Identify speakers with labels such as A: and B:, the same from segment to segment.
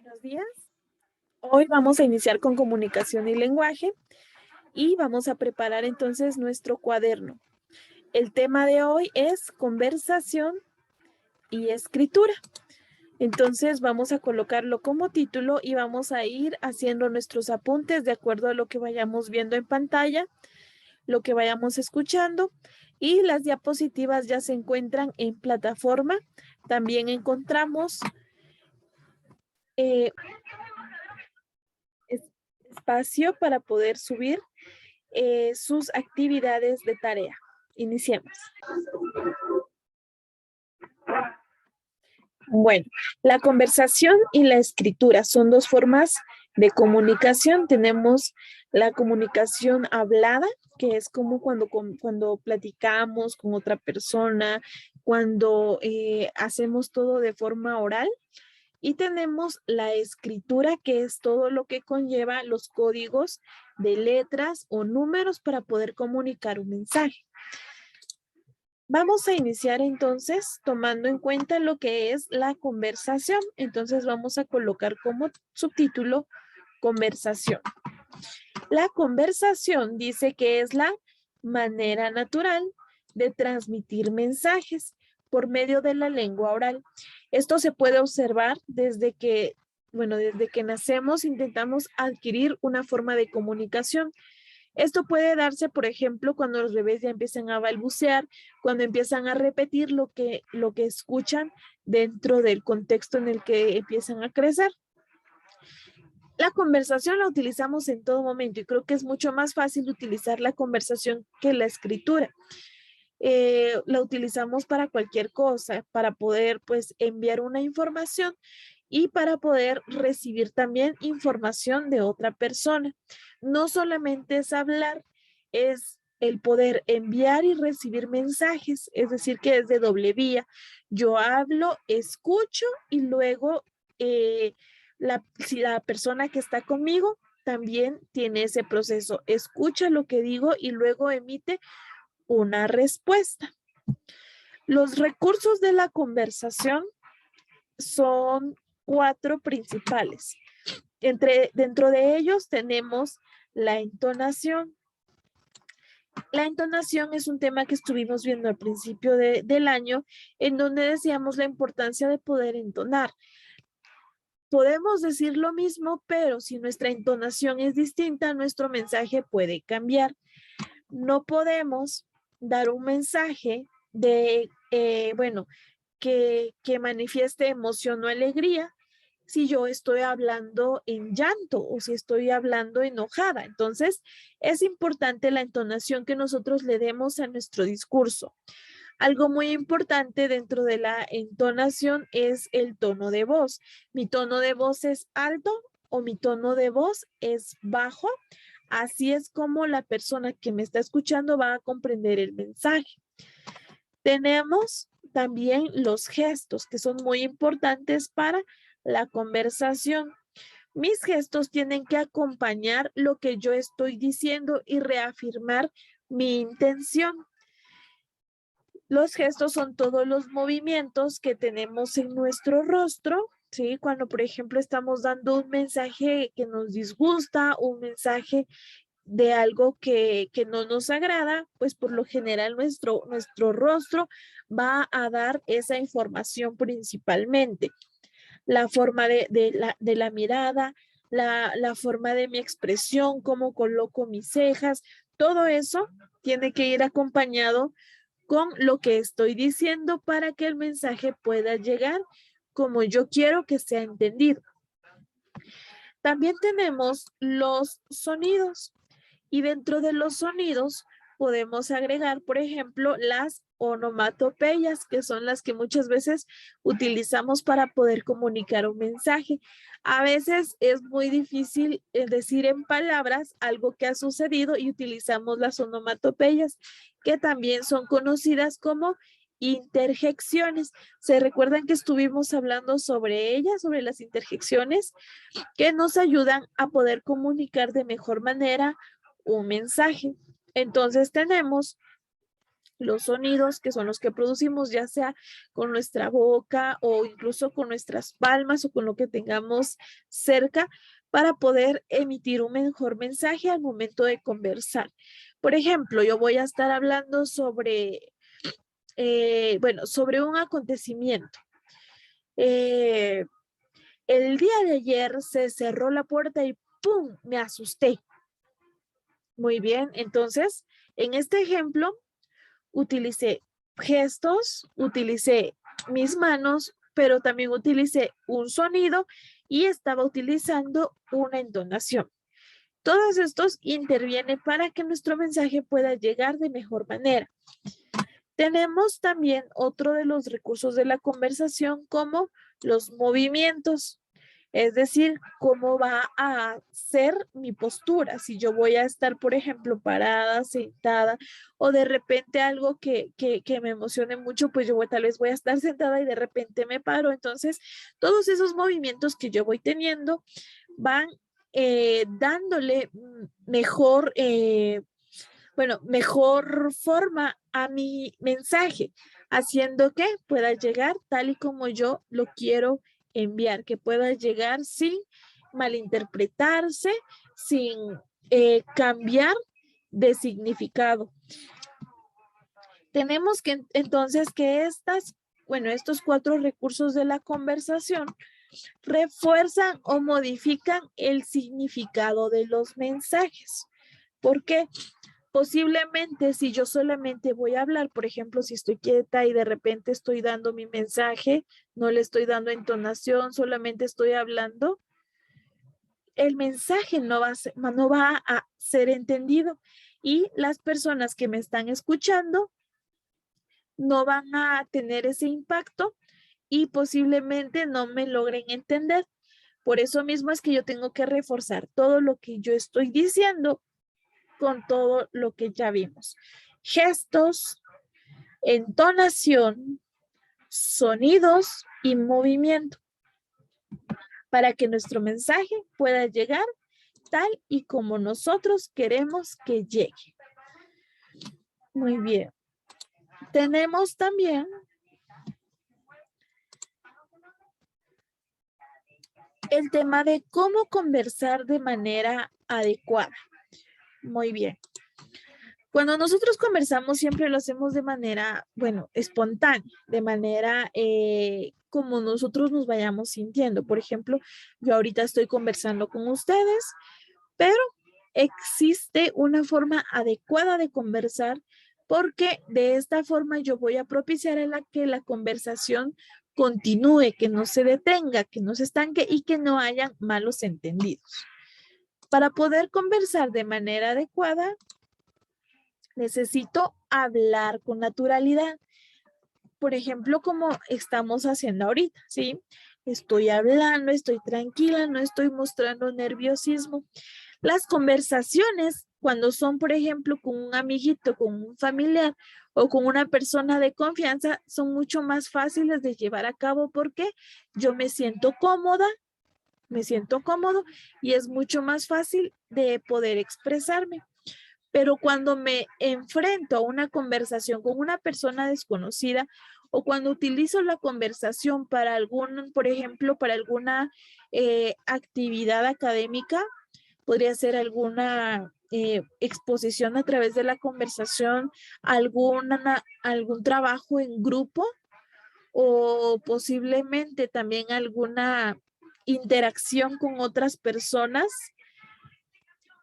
A: Buenos días. Hoy vamos a iniciar con comunicación y lenguaje y vamos a preparar entonces nuestro cuaderno. El tema de hoy es conversación y escritura. Entonces vamos a colocarlo como título y vamos a ir haciendo nuestros apuntes de acuerdo a lo que vayamos viendo en pantalla, lo que vayamos escuchando, y las diapositivas ya se encuentran en plataforma. También encontramos espacio para poder subir sus actividades de tarea. Iniciemos. Bueno, la conversación y la escritura son dos formas de comunicación. Tenemos la comunicación hablada, que es como cuando platicamos con otra persona, cuando hacemos todo de forma oral. Y tenemos la escritura, que es todo lo que conlleva los códigos de letras o números para poder comunicar un mensaje. Vamos a iniciar entonces tomando en cuenta lo que es la conversación. Entonces vamos a colocar como subtítulo conversación. La conversación dice que es la manera natural de transmitir mensajes por medio de la lengua oral. Esto se puede observar desde que nacemos, intentamos adquirir una forma de comunicación. Esto puede darse, por ejemplo, cuando los bebés ya empiezan a balbucear, cuando empiezan a repetir lo que escuchan dentro del contexto en el que empiezan a crecer. La conversación la utilizamos en todo momento y creo que es mucho más fácil utilizar la conversación que la escritura. La utilizamos para cualquier cosa, para poder pues enviar una información y para poder recibir también información de otra persona. No solamente es hablar, es el poder enviar y recibir mensajes, es decir, que es de doble vía. Yo hablo, escucho y luego si la persona que está conmigo también tiene ese proceso, escucha lo que digo y luego emite una respuesta. Los recursos de la conversación son 4 principales. Dentro de ellos tenemos la entonación. La entonación es un tema que estuvimos viendo al principio del año, en donde decíamos la importancia de poder entonar. Podemos decir lo mismo, pero si nuestra entonación es distinta, nuestro mensaje puede cambiar. No podemos dar un mensaje de, que manifieste emoción o alegría si yo estoy hablando en llanto o si estoy hablando enojada. Entonces, es importante la entonación que nosotros le demos a nuestro discurso. Algo muy importante dentro de la entonación es el tono de voz. ¿Mi tono de voz es alto o mi tono de voz es bajo? Así es como la persona que me está escuchando va a comprender el mensaje. Tenemos también los gestos, que son muy importantes para la conversación. Mis gestos tienen que acompañar lo que yo estoy diciendo y reafirmar mi intención. Los gestos son todos los movimientos que tenemos en nuestro rostro, ¿sí? Cuando, por ejemplo, estamos dando un mensaje que nos disgusta, un mensaje de algo que no nos agrada, pues por lo general nuestro rostro va a dar esa información principalmente. La forma de la mirada, la forma de mi expresión, cómo coloco mis cejas, todo eso tiene que ir acompañado con lo que estoy diciendo para que el mensaje pueda llegar como yo quiero que sea entendido. También tenemos los sonidos y dentro de los sonidos podemos agregar, por ejemplo, las onomatopeyas, que son las que muchas veces utilizamos para poder comunicar un mensaje. A veces es muy difícil decir en palabras algo que ha sucedido y utilizamos las onomatopeyas, que también son conocidas como interjecciones. ¿Se recuerdan que estuvimos hablando sobre ellas, sobre las interjecciones, que nos ayudan a poder comunicar de mejor manera un mensaje? Entonces tenemos los sonidos que son los que producimos, ya sea con nuestra boca o incluso con nuestras palmas o con lo que tengamos cerca para poder emitir un mejor mensaje al momento de conversar. Por ejemplo, yo voy a estar hablando sobre, sobre un acontecimiento. El día de ayer se cerró la puerta y ¡pum! Me asusté. Muy bien, entonces, en este ejemplo, utilicé gestos, utilicé mis manos, pero también utilicé un sonido y estaba utilizando una entonación. Todos estos intervienen para que nuestro mensaje pueda llegar de mejor manera. Tenemos también otro de los recursos de la conversación como los movimientos. Es decir, cómo va a ser mi postura. Si yo voy a estar, por ejemplo, parada, sentada, o de repente algo que me emocione mucho, pues tal vez voy a estar sentada y de repente me paro. Entonces, todos esos movimientos que yo voy teniendo van dándole mejor, mejor forma a mi mensaje, haciendo que pueda llegar tal y como yo lo quiero enviar, que pueda llegar sin malinterpretarse, sin cambiar de significado. Tenemos que entonces que estos 4 recursos de la conversación refuerzan o modifican el significado de los mensajes. ¿Por qué? Posiblemente si yo solamente voy a hablar, por ejemplo, si estoy quieta y de repente estoy dando mi mensaje, no le estoy dando entonación, solamente estoy hablando, el mensaje no va a ser entendido y las personas que me están escuchando no van a tener ese impacto y posiblemente no me logren entender. Por eso mismo es que yo tengo que reforzar todo lo que yo estoy diciendo con todo lo que ya vimos. Gestos, entonación, sonidos y movimiento para que nuestro mensaje pueda llegar tal y como nosotros queremos que llegue. Muy bien. Tenemos también el tema de cómo conversar de manera adecuada. Muy bien. Cuando nosotros conversamos siempre lo hacemos de manera, espontánea, de manera como nosotros nos vayamos sintiendo. Por ejemplo, yo ahorita estoy conversando con ustedes, pero existe una forma adecuada de conversar porque de esta forma yo voy a propiciar a que la conversación continúe, que no se detenga, que no se estanque y que no hayan malos entendidos. Para poder conversar de manera adecuada, necesito hablar con naturalidad. Por ejemplo, como estamos haciendo ahorita, ¿sí? Estoy hablando, estoy tranquila, no estoy mostrando nerviosismo. Las conversaciones, cuando son, por ejemplo, con un amiguito, con un familiar o con una persona de confianza, son mucho más fáciles de llevar a cabo porque yo me siento cómoda, me siento cómodo y es mucho más fácil de poder expresarme. Pero cuando me enfrento a una conversación con una persona desconocida o cuando utilizo la conversación para por ejemplo, para alguna actividad académica, podría ser alguna exposición a través de la conversación, algún trabajo en grupo o posiblemente también alguna interacción con otras personas,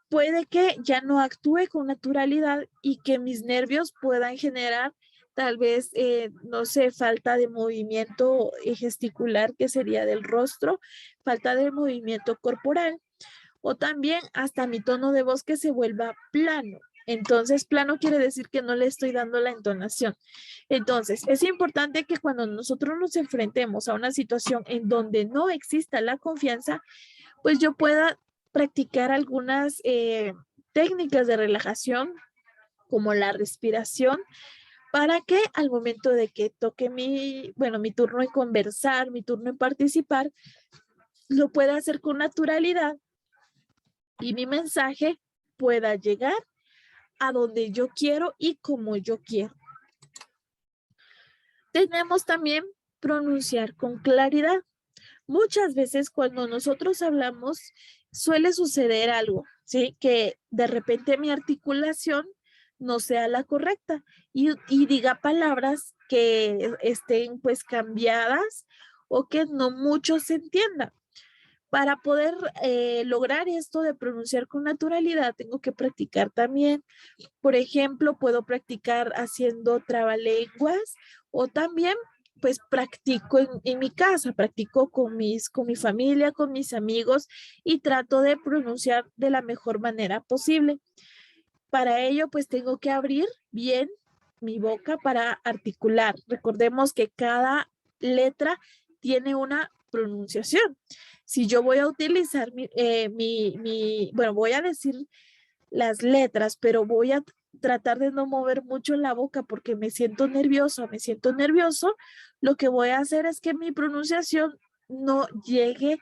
A: puede que ya no actúe con naturalidad y que mis nervios puedan generar tal vez, no sé, falta de movimiento gesticular que sería del rostro, falta de movimiento corporal o también hasta mi tono de voz que se vuelva plano. Entonces, plano quiere decir que no le estoy dando la entonación. Entonces, es importante que cuando nosotros nos enfrentemos a una situación en donde no exista la confianza, pues yo pueda practicar algunas técnicas de relajación, como la respiración, para que al momento de que toque mi turno en conversar, mi turno en participar, lo pueda hacer con naturalidad y mi mensaje pueda llegar a donde yo quiero y como yo quiero. Tenemos también pronunciar con claridad. Muchas veces cuando nosotros hablamos suele suceder algo, ¿sí? Que de repente mi articulación no sea la correcta y diga palabras que estén pues cambiadas o que no mucho se entiendan. Para poder lograr esto de pronunciar con naturalidad, tengo que practicar también. Por ejemplo, puedo practicar haciendo trabalenguas o también pues practico en mi casa, practico con mi familia, con mis amigos y trato de pronunciar de la mejor manera posible. Para ello pues tengo que abrir bien mi boca para articular. Recordemos que cada letra tiene una pronunciación. Si yo voy a utilizar bueno, voy a decir las letras, pero voy a tratar de no mover mucho la boca porque me siento nervioso, lo que voy a hacer es que mi pronunciación no llegue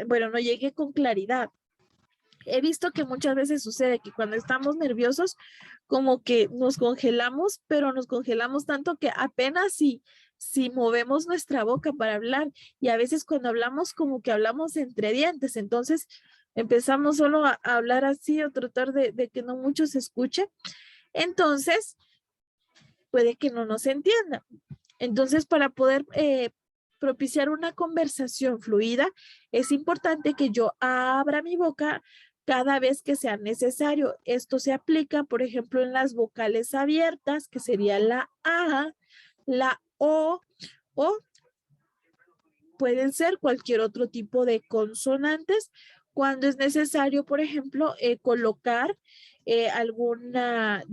A: bueno, no llegue con claridad. He visto que muchas veces sucede que cuando estamos nerviosos, como que nos congelamos, pero nos congelamos tanto que apenas si movemos nuestra boca para hablar y a veces cuando hablamos como que hablamos entre dientes, entonces empezamos solo a hablar así o tratar de que no mucho se escuche, entonces puede que no nos entienda. Entonces para poder propiciar una conversación fluida, es importante que yo abra mi boca cada vez que sea necesario. Esto se aplica, por ejemplo, en las vocales abiertas, que sería la A, la o pueden ser cualquier otro tipo de consonantes cuando es necesario, por ejemplo, colocar de alguna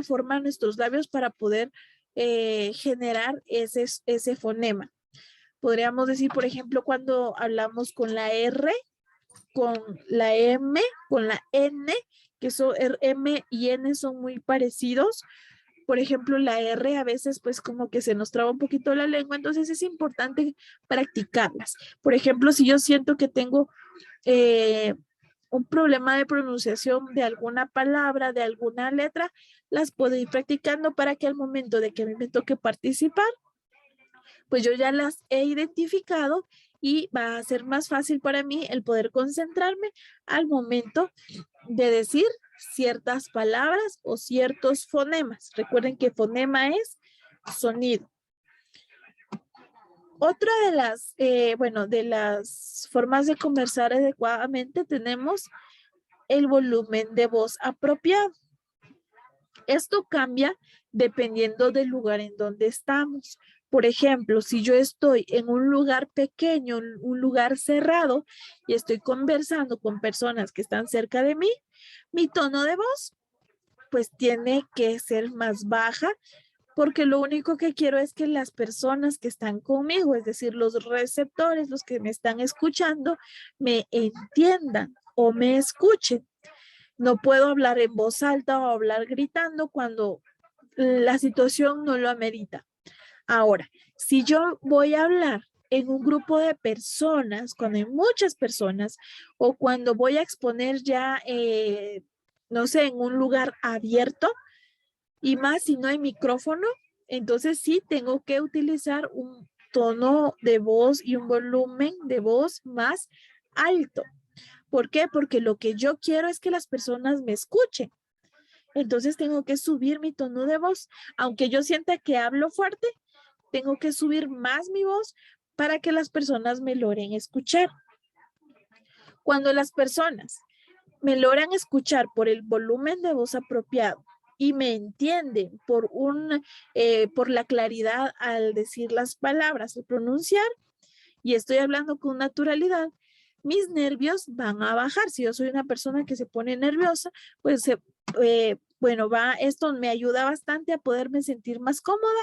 A: forma nuestros labios para poder generar ese fonema. Podríamos decir, por ejemplo, cuando hablamos con la R, con la M, con la N, que son M y N son muy parecidos. Por ejemplo, la R a veces pues como que se nos traba un poquito la lengua, entonces es importante practicarlas. Por ejemplo, si yo siento que tengo eh, un problema de pronunciación de alguna palabra, de alguna letra, las puedo ir practicando para que al momento de que a mí me toque participar, pues yo ya las he identificado y va a ser más fácil para mí el poder concentrarme al momento de decir ciertas palabras o ciertos fonemas. Recuerden que fonema es sonido. Otra de de las formas de conversar adecuadamente tenemos el volumen de voz apropiado. Esto cambia dependiendo del lugar en donde estamos. Por ejemplo, si yo estoy en un lugar pequeño, un lugar cerrado y estoy conversando con personas que están cerca de mí, mi tono de voz pues tiene que ser más baja porque lo único que quiero es que las personas que están conmigo, es decir, los receptores, los que me están escuchando, me entiendan o me escuchen. No puedo hablar en voz alta o hablar gritando cuando la situación no lo amerita. Ahora, si yo voy a hablar en un grupo de personas, cuando hay muchas personas, o cuando voy a exponer ya, no sé, en un lugar abierto, y más si no hay micrófono, entonces sí tengo que utilizar un tono de voz y un volumen de voz más alto. ¿Por qué? Porque lo que yo quiero es que las personas me escuchen. Entonces tengo que subir mi tono de voz. Aunque yo sienta que hablo fuerte, tengo que subir más mi voz para que las personas me logren escuchar. Cuando las personas me logran escuchar por el volumen de voz apropiado y me entienden por la claridad al decir las palabras, al pronunciar, y estoy hablando con naturalidad, mis nervios van a bajar. Si yo soy una persona que se pone nerviosa, pues bueno, esto me ayuda bastante a poderme sentir más cómoda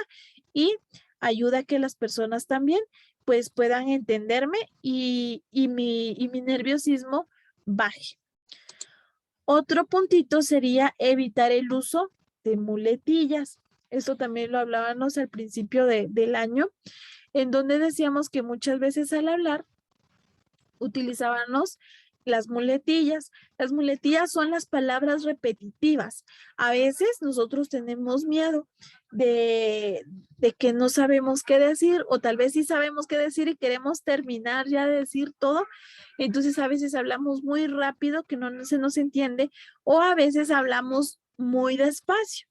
A: y ayuda a que las personas también pues puedan entenderme y mi nerviosismo baje. Otro puntito sería evitar el uso de muletillas. Esto también lo hablábamos al principio del año, en donde decíamos que muchas veces al hablar utilizábamos las muletillas. Las muletillas son las palabras repetitivas. A veces nosotros tenemos miedo de que no sabemos qué decir, o tal vez sí sabemos qué decir y queremos terminar ya de decir todo. Entonces a veces hablamos muy rápido que no se nos entiende, o a veces hablamos muy despacio.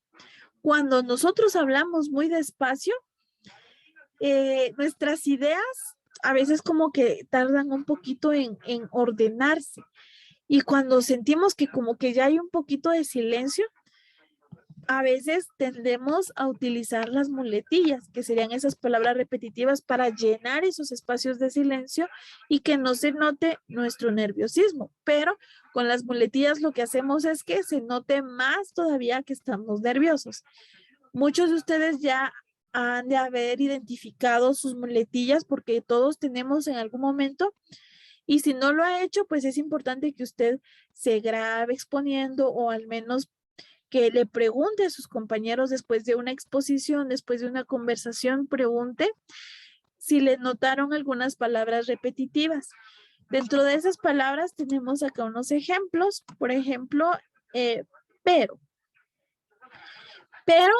A: Cuando nosotros hablamos muy despacio, nuestras ideas a veces como que tardan un poquito en ordenarse. Y cuando sentimos que como que ya hay un poquito de silencio, a veces tendemos a utilizar las muletillas, que serían esas palabras repetitivas para llenar esos espacios de silencio y que no se note nuestro nerviosismo. Pero con las muletillas lo que hacemos es que se note más todavía que estamos nerviosos. Muchos de ustedes ya han de haber identificado sus muletillas porque todos tenemos en algún momento, y si no lo ha hecho, pues es importante que usted se grabe exponiendo, o al menos que le pregunte a sus compañeros después de una exposición, después de una conversación, pregunte si le notaron algunas palabras repetitivas. Dentro de esas palabras tenemos acá unos ejemplos, por ejemplo, pero. Pero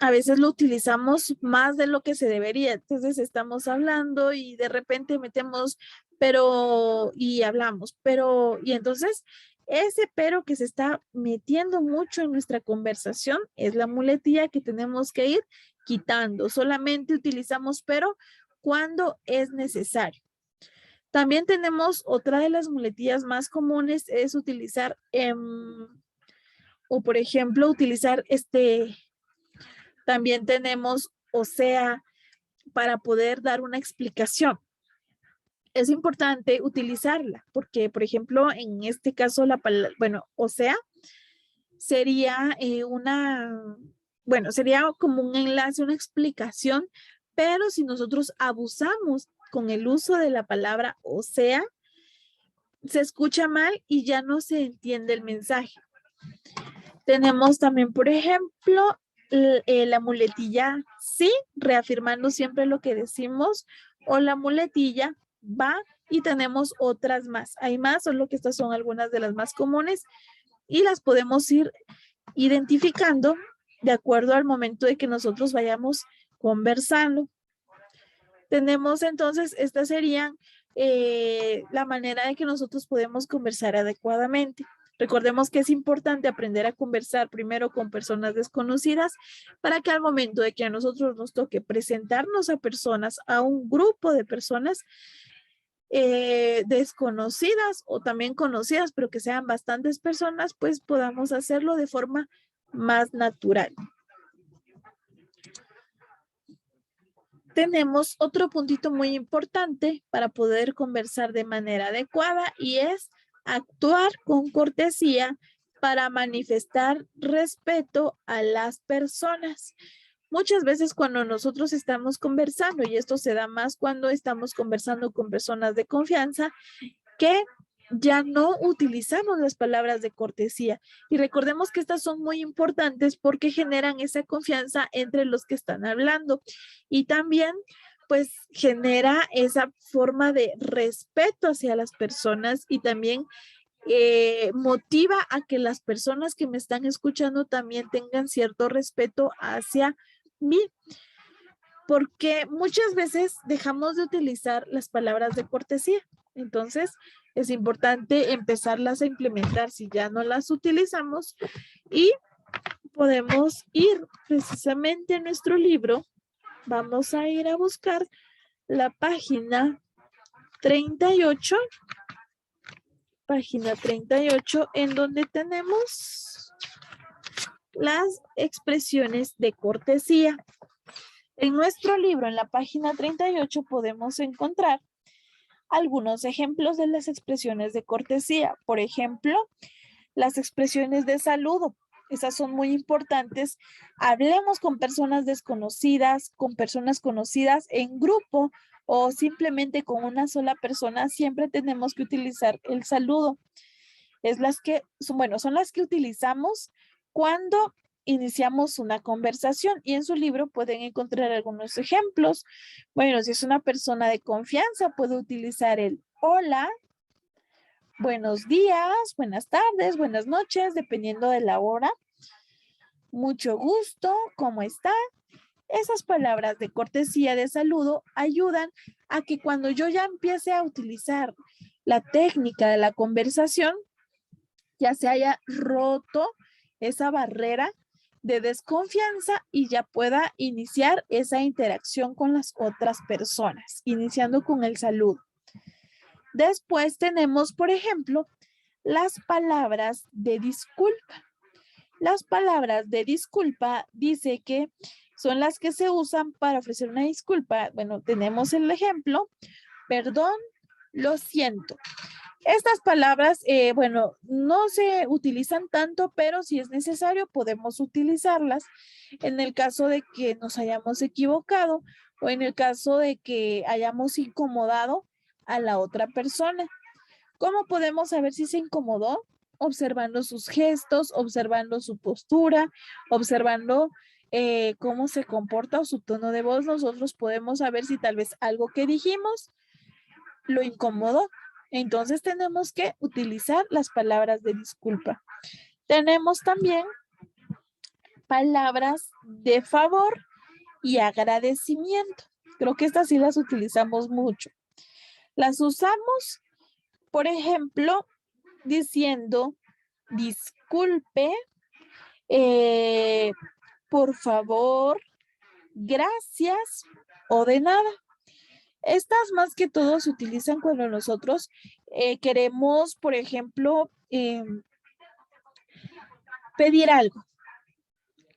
A: a veces lo utilizamos más de lo que se debería. Entonces estamos hablando y de repente metemos pero y hablamos, pero y entonces ese pero que se está metiendo mucho en nuestra conversación es la muletilla que tenemos que ir quitando. Solamente utilizamos pero cuando es necesario. También tenemos otra de las muletillas más comunes es utilizar o por ejemplo utilizar también tenemos o sea para poder dar una explicación. Es importante utilizarla porque, por ejemplo, en este caso la palabra, bueno, o sea, sería sería como un enlace, una explicación, pero si nosotros abusamos con el uso de la palabra o sea, se escucha mal y ya no se entiende el mensaje. Tenemos también, por ejemplo, la muletilla sí, reafirmando siempre lo que decimos, o la muletilla va, y tenemos otras más. Hay más, solo que estas son algunas de las más comunes y las podemos ir identificando de acuerdo al momento de que nosotros vayamos conversando. Tenemos entonces, estas serían la manera de que nosotros podemos conversar adecuadamente. Recordemos que es importante aprender a conversar primero con personas desconocidas para que al momento de que a nosotros nos toque presentarnos a personas, a un grupo de personas desconocidas o también conocidas, pero que sean bastantes personas, pues podamos hacerlo de forma más natural. Tenemos otro puntito muy importante para poder conversar de manera adecuada y es actuar con cortesía para manifestar respeto a las personas. Muchas veces cuando nosotros estamos conversando, y esto se da más cuando estamos conversando con personas de confianza, que ya no utilizamos las palabras de cortesía. Y recordemos que estas son muy importantes porque generan esa confianza entre los que están hablando. Y también, pues, genera esa forma de respeto hacia las personas y también motiva a que las personas que me están escuchando también tengan cierto respeto hacia mí. Porque muchas veces dejamos de utilizar las palabras de cortesía. Entonces, es importante empezarlas a implementar si ya no las utilizamos, y podemos ir precisamente en nuestro libro. Vamos a ir a buscar la página 38, en donde tenemos las expresiones de cortesía. En nuestro libro, en la página 38, podemos encontrar algunos ejemplos de las expresiones de cortesía. Por ejemplo, las expresiones de saludo. Esas son muy importantes. Hablemos con personas desconocidas, con personas conocidas en grupo o simplemente con una sola persona. Siempre tenemos que utilizar el saludo. Son las que utilizamos cuando iniciamos una conversación, y en su libro pueden encontrar algunos ejemplos. Bueno, si es una persona de confianza, puede utilizar el hola, buenos días, buenas tardes, buenas noches, dependiendo de la hora. Mucho gusto, ¿cómo está? Esas palabras de cortesía, de saludo, ayudan a que cuando yo ya empiece a utilizar la técnica de la conversación, ya se haya roto esa barrera de desconfianza y ya pueda iniciar esa interacción con las otras personas, iniciando con el saludo. Después tenemos, por ejemplo, las palabras de disculpa. Las palabras de disculpa dice que son las que se usan para ofrecer una disculpa. Bueno, tenemos el ejemplo, perdón, lo siento. Estas palabras, bueno, no se utilizan tanto, pero si es necesario podemos utilizarlas en el caso de que nos hayamos equivocado o en el caso de que hayamos incomodado a la otra persona. ¿Cómo podemos saber si se incomodó? Observando sus gestos, observando su postura, observando cómo se comporta o su tono de voz. Nosotros podemos saber si tal vez algo que dijimos lo incomodó. Entonces tenemos que utilizar las palabras de disculpa. Tenemos también palabras de favor y agradecimiento. Creo que estas sí las utilizamos mucho. Las usamos, por ejemplo, diciendo disculpe, por favor, gracias o de nada. Estas más que todo se utilizan cuando nosotros queremos, por ejemplo, pedir algo.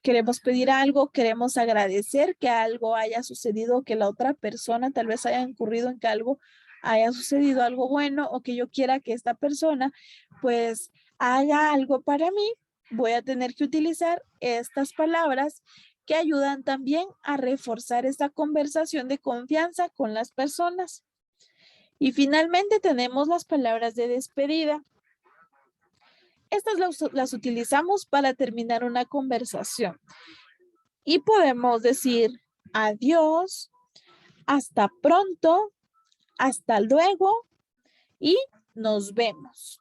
A: Queremos pedir algo, queremos agradecer que algo haya sucedido, que la otra persona tal vez haya incurrido en que algo haya sucedido algo bueno o que yo quiera que esta persona pues haga algo para mí. Voy a tener que utilizar estas palabras que ayudan también a reforzar esta conversación de confianza con las personas. Y finalmente tenemos las palabras de despedida. Estas las utilizamos para terminar una conversación y podemos decir adiós, hasta pronto, hasta luego y nos vemos.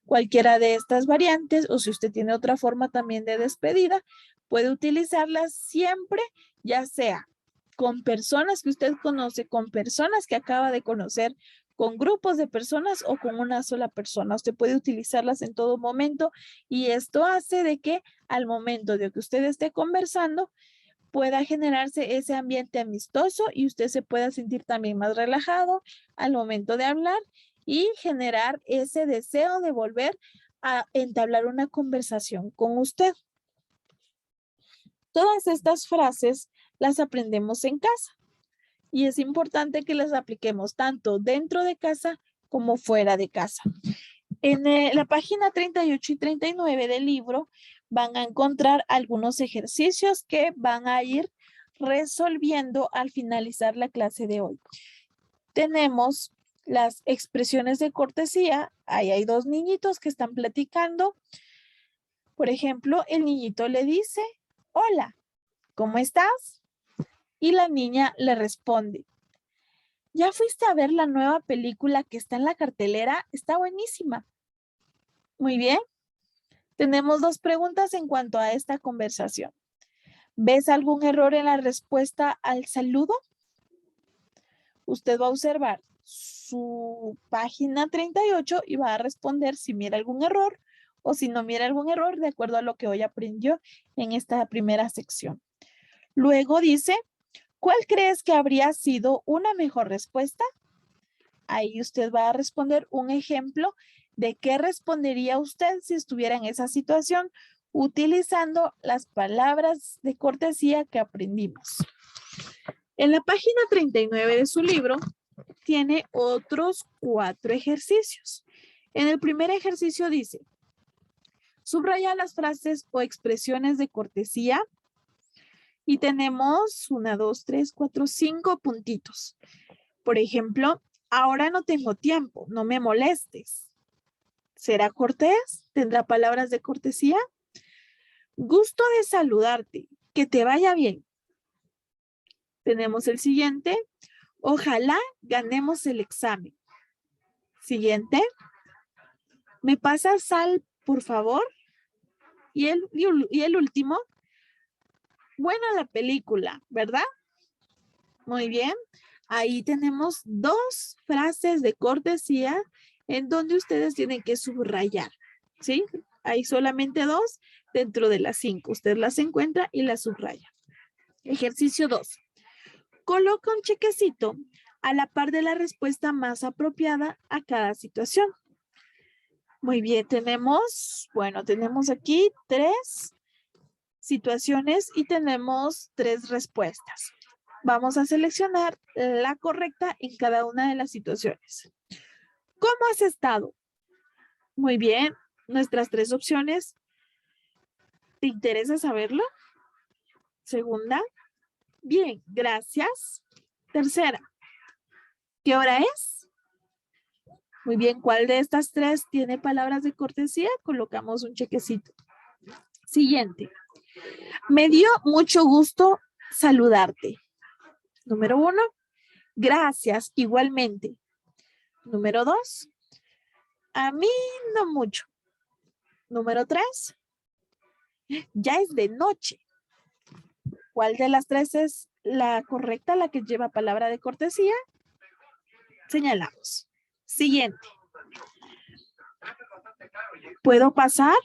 A: Cualquiera de estas variantes, o si usted tiene otra forma también de despedida, puede utilizarlas siempre, ya sea con personas que usted conoce, con personas que acaba de conocer, con grupos de personas o con una sola persona. Usted puede utilizarlas en todo momento y esto hace de que al momento de que usted esté conversando pueda generarse ese ambiente amistoso y usted se pueda sentir también más relajado al momento de hablar y generar ese deseo de volver a entablar una conversación con usted. Todas estas frases las aprendemos en casa y es importante que las apliquemos tanto dentro de casa como fuera de casa. En la página 38 y 39 del libro van a encontrar algunos ejercicios que van a ir resolviendo al finalizar la clase de hoy. Tenemos las expresiones de cortesía. Ahí hay dos niñitos que están platicando. Por ejemplo, el niñito le dice, hola, ¿cómo estás? Y la niña le responde, ¿ya fuiste a ver la nueva película que está en la cartelera? Está buenísima. Muy bien. Tenemos dos preguntas en cuanto a esta conversación. ¿Ves algún error en la respuesta al saludo? Usted va a observar su página 38 y va a responder si mira algún error o si no mira algún error de acuerdo a lo que hoy aprendió en esta primera sección. Luego dice, ¿cuál crees que habría sido una mejor respuesta? Ahí usted va a responder un ejemplo de qué respondería usted si estuviera en esa situación utilizando las palabras de cortesía que aprendimos. En la página 39 de su libro tiene otros 4 ejercicios. En el primer ejercicio dice, subraya las frases o expresiones de cortesía y tenemos 1, 2, 3, 4, 5 puntitos. Por ejemplo, ahora no tengo tiempo, no me molestes. ¿Será cortés? ¿Tendrá palabras de cortesía? Gusto de saludarte, que te vaya bien. Tenemos el siguiente. Ojalá ganemos el examen. Siguiente. ¿Me pasa sal, por favor? Y el último, buena la película, ¿verdad? Muy bien. Ahí tenemos 2 frases de cortesía en donde ustedes tienen que subrayar, ¿sí? Hay solamente 2 dentro de las 5. Usted las encuentra y las subraya. Ejercicio 2. Coloca un chequecito a la par de la respuesta más apropiada a cada situación. Muy bien, tenemos aquí 3 situaciones y tenemos 3 respuestas. Vamos a seleccionar la correcta en cada una de las situaciones. ¿Cómo has estado? Muy bien, nuestras 3 opciones. ¿Te interesa saberlo? Segunda. Bien, gracias. Tercera. ¿Qué hora es? Muy bien, ¿cuál de estas 3 tiene palabras de cortesía? Colocamos un chequecito. Siguiente. Me dio mucho gusto saludarte. Número 1. Gracias, igualmente. Número 2. A mí no mucho. Número 3. Ya es de noche. ¿Cuál de las 3 es la correcta, la que lleva palabra de cortesía? Señalamos. Siguiente. ¿Puedo pasar?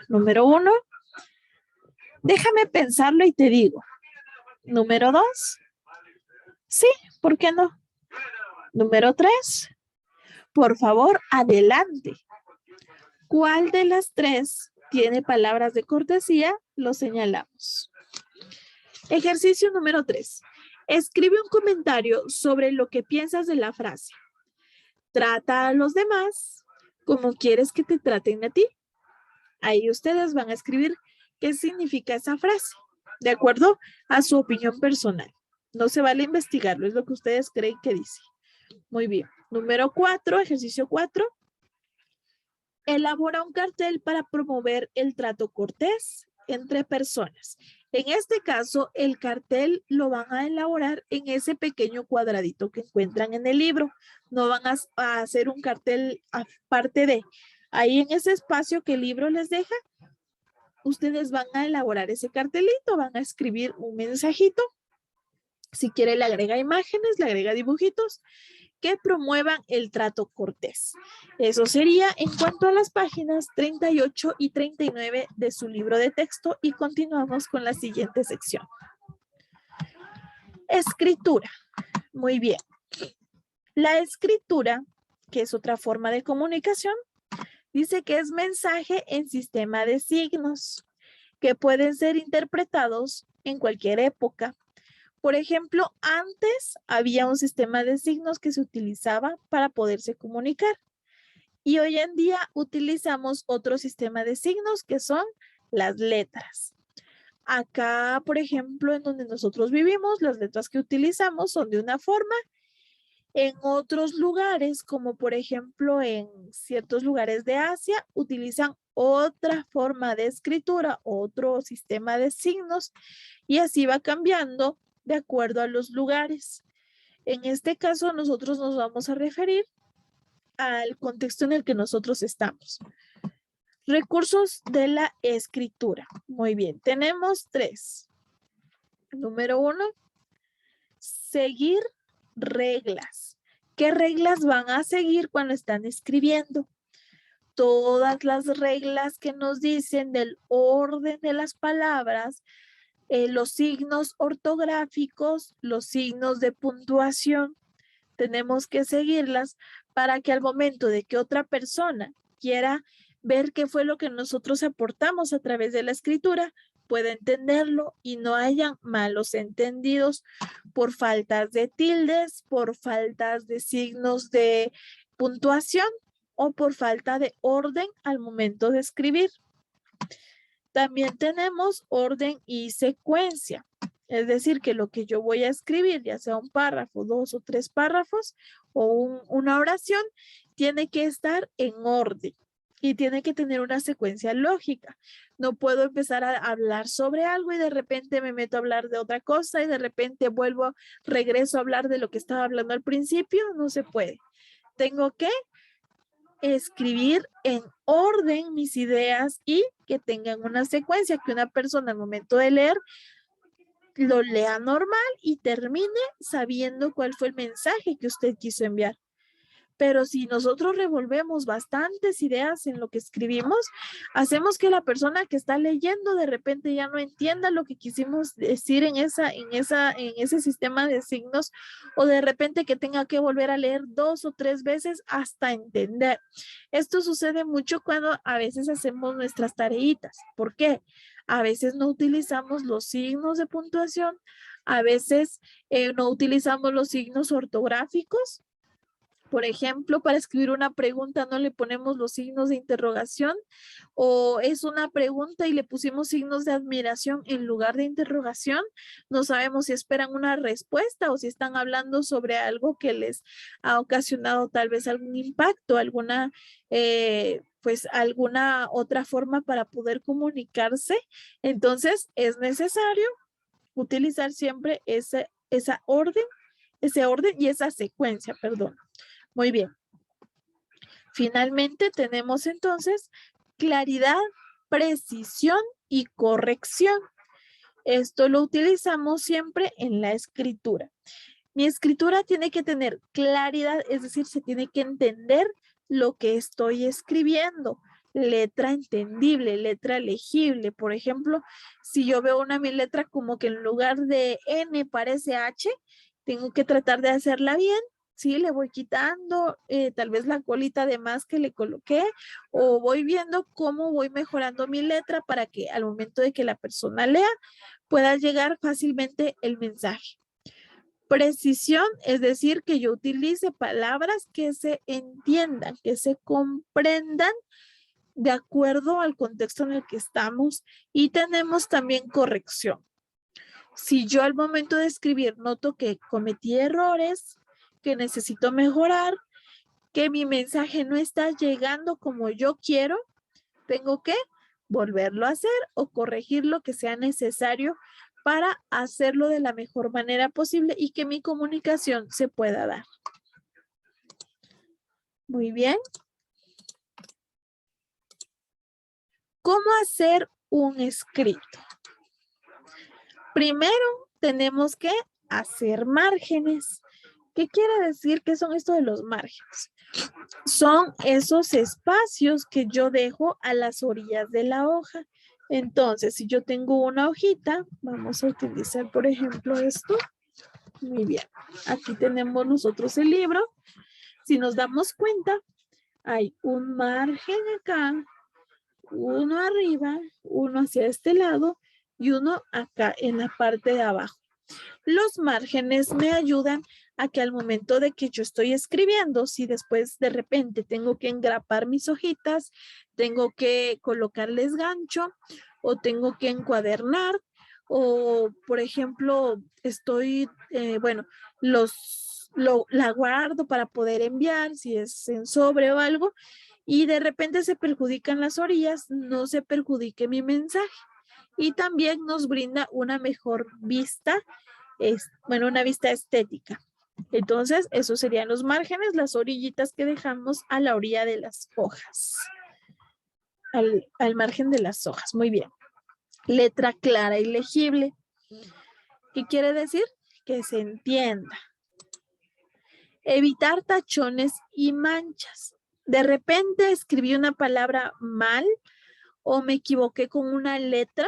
A: Número 1. Déjame pensarlo y te digo. Número 2. Sí, ¿por qué no? Número 3. Por favor, adelante. ¿Cuál de las 3 tiene palabras de cortesía? Lo señalamos. Ejercicio número 3. Escribe un comentario sobre lo que piensas de la frase. Trata a los demás como quieres que te traten a ti. Ahí ustedes van a escribir qué significa esa frase, de acuerdo a su opinión personal. No se vale investigarlo, es lo que ustedes creen que dice. Muy bien. Número 4, ejercicio 4. Elabora un cartel para promover el trato cortés entre personas. En este caso, el cartel lo van a elaborar en ese pequeño cuadradito que encuentran en el libro. No van a hacer un cartel aparte de. Ahí en ese espacio que el libro les deja, ustedes van a elaborar ese cartelito, van a escribir un mensajito. Si quiere, le agrega imágenes, le agrega dibujitos que promuevan el trato cortés. Eso sería en cuanto a las páginas 38 y 39 de su libro de texto y continuamos con la siguiente sección. Escritura. Muy bien. La escritura, que es otra forma de comunicación, dice que es mensaje en sistema de signos que pueden ser interpretados en cualquier época. Por ejemplo, antes había un sistema de signos que se utilizaba para poderse comunicar y hoy en día utilizamos otro sistema de signos que son las letras. Acá, por ejemplo, en donde nosotros vivimos, las letras que utilizamos son de una forma. En otros lugares, como por ejemplo en ciertos lugares de Asia, utilizan otra forma de escritura, otro sistema de signos y así va cambiando de acuerdo a los lugares. En este caso, nosotros nos vamos a referir al contexto en el que nosotros estamos. Recursos de la escritura. Muy bien, tenemos 3. Número 1, seguir reglas. ¿Qué reglas van a seguir cuando están escribiendo? Todas las reglas que nos dicen del orden de las palabras, los signos ortográficos, los signos de puntuación, tenemos que seguirlas para que al momento de que otra persona quiera ver qué fue lo que nosotros aportamos a través de la escritura, pueda entenderlo y no hayan malos entendidos por faltas de tildes, por faltas de signos de puntuación o por falta de orden al momento de escribir. También tenemos orden y secuencia. Es decir, que lo que yo voy a escribir, ya sea un párrafo, 2 o 3 párrafos o una oración, tiene que estar en orden y tiene que tener una secuencia lógica. No puedo empezar a hablar sobre algo y de repente me meto a hablar de otra cosa y de repente regreso a hablar de lo que estaba hablando al principio. No se puede. Tengo que escribir en orden mis ideas y que tengan una secuencia, que una persona al momento de leer lo lea normal y termine sabiendo cuál fue el mensaje que usted quiso enviar. Pero si nosotros revolvemos bastantes ideas en lo que escribimos, hacemos que la persona que está leyendo de repente ya no entienda lo que quisimos decir en ese sistema de signos, o de repente que tenga que volver a leer 2 o 3 veces hasta entender. Esto sucede mucho cuando a veces hacemos nuestras tareitas. ¿Por qué? A veces no utilizamos los signos de puntuación, a veces no utilizamos los signos ortográficos. Por ejemplo, para escribir una pregunta no le ponemos los signos de interrogación, o es una pregunta y le pusimos signos de admiración en lugar de interrogación. No sabemos si esperan una respuesta o si están hablando sobre algo que les ha ocasionado tal vez algún impacto, pues alguna otra forma para poder comunicarse. Entonces es necesario utilizar siempre ese orden y esa secuencia, perdón. Muy bien. Finalmente tenemos entonces claridad, precisión y corrección. Esto lo utilizamos siempre en la escritura. Mi escritura tiene que tener claridad, es decir, se tiene que entender lo que estoy escribiendo. Letra entendible, letra legible. Por ejemplo, si yo veo mi letra como que en lugar de N parece H, tengo que tratar de hacerla bien. Sí, le voy quitando tal vez la colita de más que le coloqué, o voy viendo cómo voy mejorando mi letra para que al momento de que la persona lea pueda llegar fácilmente el mensaje. Precisión, es decir, que yo utilice palabras que se entiendan, que se comprendan de acuerdo al contexto en el que estamos, y tenemos también corrección. Si yo al momento de escribir noto que cometí errores, que necesito mejorar, que mi mensaje no está llegando como yo quiero, tengo que volverlo a hacer o corregir lo que sea necesario para hacerlo de la mejor manera posible y que mi comunicación se pueda dar. Muy bien. ¿Cómo hacer un escrito? Primero tenemos que hacer márgenes. ¿Qué quiere decir? ¿Qué son esto de los márgenes? Son esos espacios que yo dejo a las orillas de la hoja. Entonces, si yo tengo una hojita, vamos a utilizar, por ejemplo, esto. Muy bien. Aquí tenemos nosotros el libro. Si nos damos cuenta, hay un margen acá, uno arriba, uno hacia este lado y uno acá en la parte de abajo. Los márgenes me ayudan a que al momento de que yo estoy escribiendo, si después de repente tengo que engrapar mis hojitas, tengo que colocarles gancho o tengo que encuadernar, o por ejemplo la guardo para poder enviar si es en sobre o algo, y de repente se perjudican las orillas, no se perjudique mi mensaje. Y también nos brinda una mejor vista, una vista estética. Entonces, esos serían los márgenes, las orillitas que dejamos a la orilla de las hojas. Al margen de las hojas. Muy bien. Letra clara y legible. ¿Qué quiere decir? Que se entienda. Evitar tachones y manchas. De repente escribí una palabra mal o me equivoqué con una letra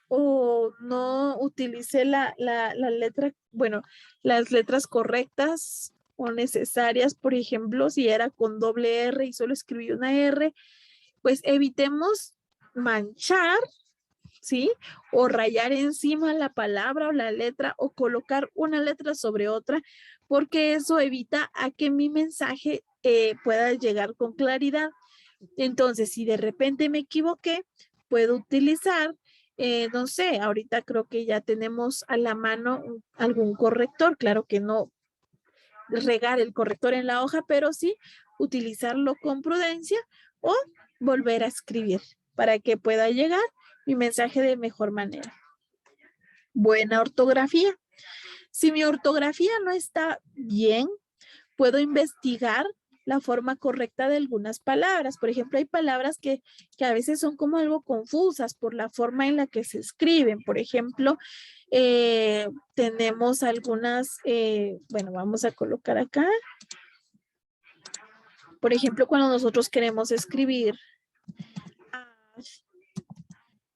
A: o no utilicé la letra, las letras correctas o necesarias. Por ejemplo, si era con doble R y solo escribí una R, pues evitemos manchar, ¿sí? O rayar encima la palabra o la letra o colocar una letra sobre otra, porque eso evita a que mi mensaje pueda llegar con claridad. Entonces, si de repente me equivoqué, puedo utilizar, no sé, ahorita creo que ya tenemos a la mano algún corrector. Claro que no regar el corrector en la hoja, pero sí utilizarlo con prudencia o volver a escribir para que pueda llegar mi mensaje de mejor manera. Buena ortografía. Si mi ortografía no está bien, puedo investigar la forma correcta de algunas palabras. Por ejemplo, hay palabras que a veces son como algo confusas por la forma en la que se escriben. Por ejemplo, tenemos algunas, bueno, vamos a colocar acá. Por ejemplo, cuando nosotros queremos escribir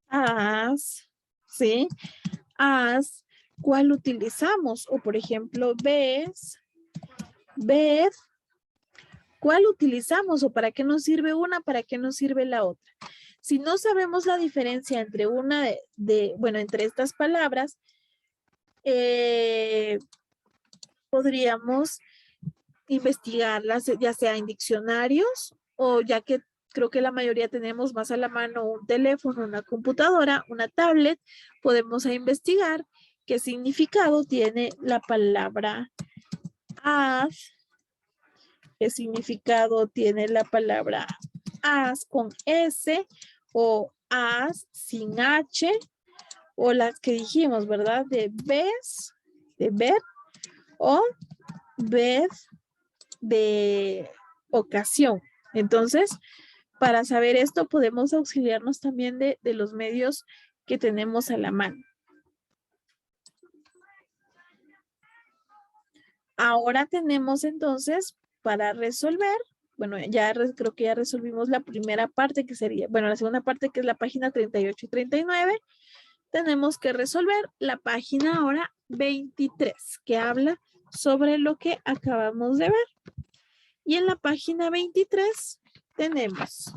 A: as, ¿sí? As, ¿cuál utilizamos? O por ejemplo, ves, ved, ¿cuál utilizamos? O para qué nos sirve una, para qué nos sirve la otra. Si no sabemos la diferencia entre una bueno, entre estas palabras, podríamos investigarlas ya sea en diccionarios o ya que creo que la mayoría tenemos más a la mano un teléfono, una computadora, una tablet, podemos investigar qué significado tiene la palabra as, qué significado tiene la palabra as con S o as sin H o las que dijimos, ¿verdad? De ves, de ver o ves de ocasión. Entonces, para saber esto podemos auxiliarnos también de los medios que tenemos a la mano. Ahora tenemos entonces para resolver, bueno, ya creo que ya resolvimos la primera parte que sería, bueno, la segunda parte que es la página 38 y 39. Tenemos que resolver la página ahora 23 que habla sobre lo que acabamos de ver. Y en la página 23 tenemos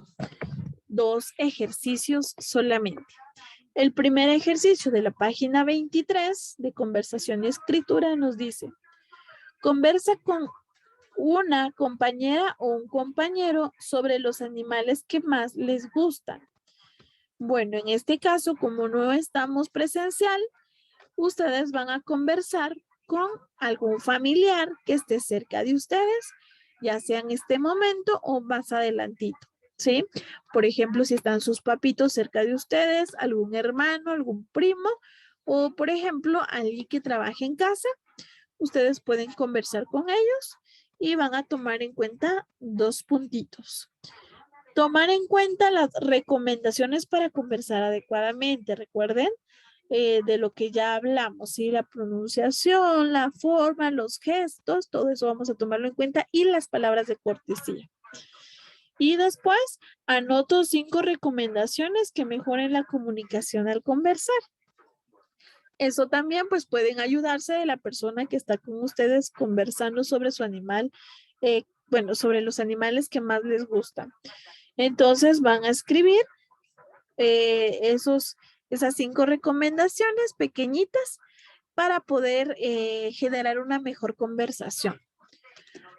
A: 2 ejercicios solamente. El primer ejercicio de la página 23 de conversación y escritura nos dice, conversa con una compañera o un compañero sobre los animales que más les gustan. Bueno, en este caso, como no estamos presencial, ustedes van a conversar con algún familiar que esté cerca de ustedes, ya sea en este momento o más adelantito, ¿sí? Por ejemplo, si están sus papitos cerca de ustedes, algún hermano, algún primo, o por ejemplo, alguien que trabaje en casa, ustedes pueden conversar con ellos y van a tomar en cuenta 2 puntitos. Tomar en cuenta las recomendaciones para conversar adecuadamente, recuerden, de lo que ya hablamos, ¿sí? La pronunciación, la forma, los gestos, todo eso vamos a tomarlo en cuenta y las palabras de cortesía. Y después anoto 5 recomendaciones que mejoren la comunicación al conversar. Eso también pues pueden ayudarse de la persona que está con ustedes conversando sobre su animal, bueno, sobre los animales que más les gustan. Entonces van a escribir esas 5 recomendaciones pequeñitas para poder generar una mejor conversación.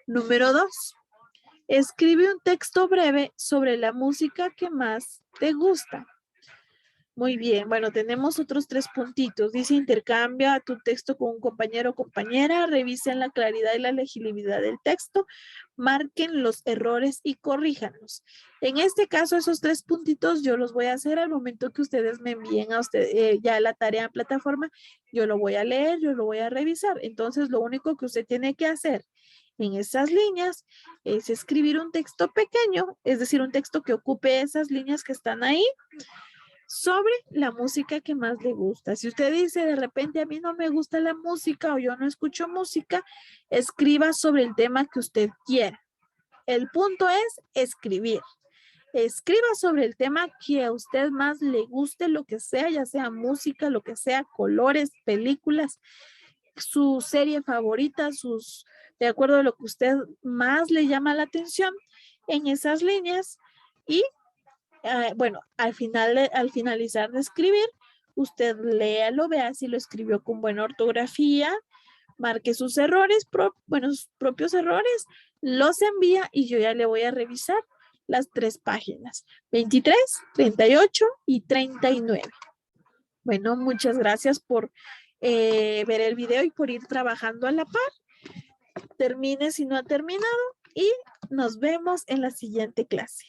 A: Número 2. Escribe un texto breve sobre la música que más te gusta. Muy bien, bueno, tenemos otros 3 puntitos. Dice, intercambia tu texto con un compañero o compañera, revisen la claridad y la legibilidad del texto, marquen los errores y corríjanlos. En este caso, esos 3 puntitos yo los voy a hacer al momento que ustedes me envíen a usted ya la tarea en plataforma. Yo lo voy a leer, yo lo voy a revisar. Entonces, lo único que usted tiene que hacer en esas líneas es escribir un texto pequeño, es decir, un texto que ocupe esas líneas que están ahí, sobre la música que más le gusta. Si usted dice de repente a mí no me gusta la música o yo no escucho música, escriba sobre el tema que usted quiera. El punto es escribir. Escriba sobre el tema que a usted más le guste, lo que sea, ya sea música, lo que sea, colores, películas, su serie favorita, de acuerdo a lo que usted más le llama la atención en esas líneas y bueno, al finalizar de escribir, usted léalo, vea si lo escribió con buena ortografía, marque sus errores, sus propios errores, los envía y yo ya le voy a revisar las 3 páginas, 23, 38 y 39. Bueno, muchas gracias por ver el video y por ir trabajando a la par. Termine si no ha terminado y nos vemos en la siguiente clase.